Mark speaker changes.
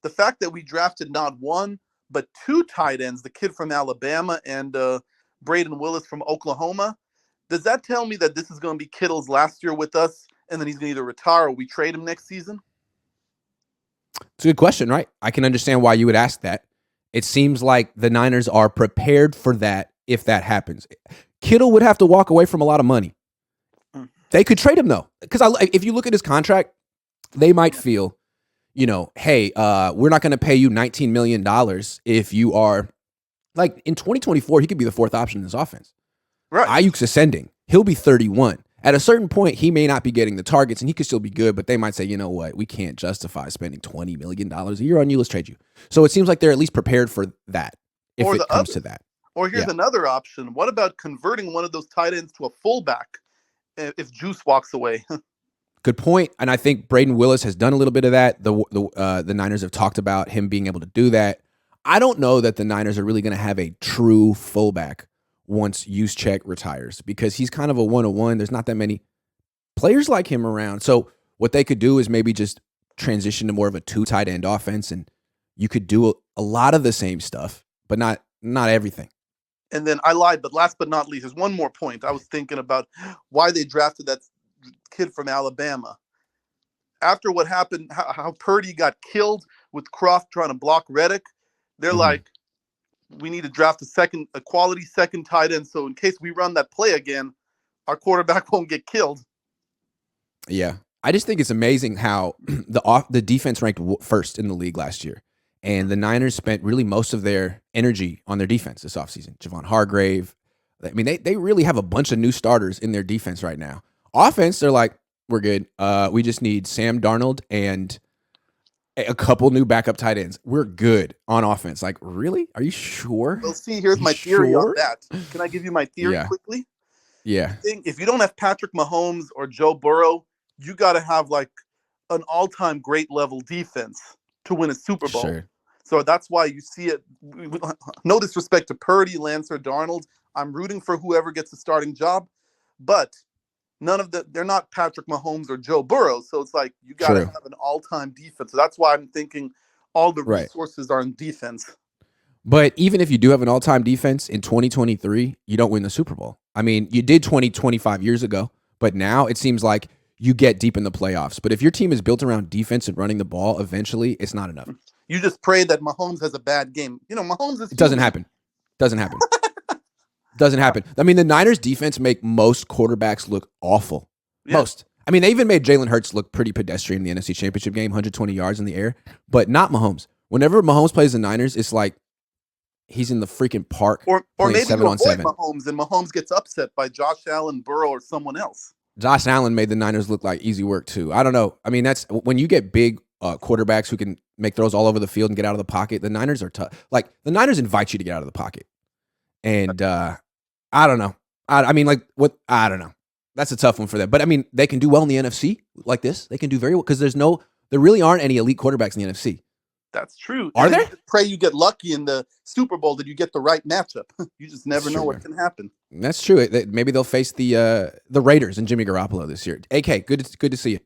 Speaker 1: the fact that we drafted not one, but two tight ends, the kid from Alabama and Braden Willis from Oklahoma, does that tell me that this is going to be Kittle's last year with us, and then he's going to either retire or we trade him next season?
Speaker 2: It's a good question, right? I can understand why you would ask that. It seems like the Niners are prepared for that if that happens. Kittle would have to walk away from a lot of money. They could trade him, though. Because if you look at his contract, they might feel, hey, we're not going to pay you $19 million if you are, like, in 2024, he could be the fourth option in this offense.
Speaker 1: Right.
Speaker 2: Ayuk's ascending. He'll be 31. At a certain point, he may not be getting the targets, and he could still be good, but they might say, you know what, we can't justify spending $20 million a year on you. Let's trade you. So it seems like they're at least prepared for that if it comes to that.
Speaker 1: Or here's another option. What about converting one of those tight ends to a fullback if Juice walks away?
Speaker 2: Good point. And I think Braden Willis has done a little bit of that. The Niners have talked about him being able to do that. I don't know that the Niners are really going to have a true fullback once Juszczyk retires, because he's kind of a one-on-one. There's not that many players like him around. So what they could do is maybe just transition to more of a two tight end offense, and you could do a lot of the same stuff, but not everything.
Speaker 1: And then I lied, but last but not least, there's one more point. I was thinking about why they drafted that kid from Alabama. After what happened, how Purdy got killed with Croft trying to block Reddick, they're like, we need to draft a quality second tight end, so in case we run that play again, our quarterback won't get killed.
Speaker 2: Yeah. I just think it's amazing how the defense ranked first in the league last year, and the Niners spent really most of their energy on their defense this offseason. Javon Hargrave. I mean, they really have a bunch of new starters in their defense right now. Offense, they're like, we're good. We just need Sam Darnold and a couple new backup tight ends. We're good on offense. Like, really? Are you sure?
Speaker 1: Well, see, here's my theory on that. Can I give you my theory quickly?
Speaker 2: Yeah.
Speaker 1: If you don't have Patrick Mahomes or Joe Burrow, you got to have like an all-time great level defense to win a Super Bowl.
Speaker 2: Sure.
Speaker 1: So that's why you see it. No disrespect to Purdy, Lance, or Darnold. I'm rooting for whoever gets the starting job, but they're not Patrick Mahomes or Joe Burrow. So it's like you got to have an all-time defense. So that's why I'm thinking all the resources are in defense.
Speaker 2: But even if you do have an all-time defense in 2023, you don't win the Super Bowl. I mean, you did 25 years ago, but now it seems like you get deep in the playoffs. But if your team is built around defense and running the ball, eventually it's not enough.
Speaker 1: You just pray that Mahomes has a bad game. Mahomes is...
Speaker 2: It doesn't happen. Doesn't happen. Doesn't happen. I mean, the Niners defense make most quarterbacks look awful. Yeah. Most. I mean, they even made Jalen Hurts look pretty pedestrian in the NFC Championship game, 120 yards in the air, but not Mahomes. Whenever Mahomes plays the Niners, it's like he's in the freaking park
Speaker 1: or maybe
Speaker 2: 7-on-7.
Speaker 1: Mahomes, and Mahomes gets upset by Josh Allen, Burrow, or someone else.
Speaker 2: Josh Allen made the Niners look like easy work too. I don't know. I mean, that's when you get big quarterbacks who can make throws all over the field and get out of the pocket. The Niners are tough. Like, the Niners invite you to get out of the pocket, and I don't know. I mean, like, what? I don't know. That's a tough one for them. But I mean, they can do well in the NFC like this. They can do very well because there really aren't any elite quarterbacks in the NFC.
Speaker 1: That's true.
Speaker 2: Are there?
Speaker 1: Pray you get lucky in the Super Bowl that you get the right matchup. You just never know what can happen.
Speaker 2: That's true. Maybe they'll face the Raiders and Jimmy Garoppolo this year. AK, good to see you.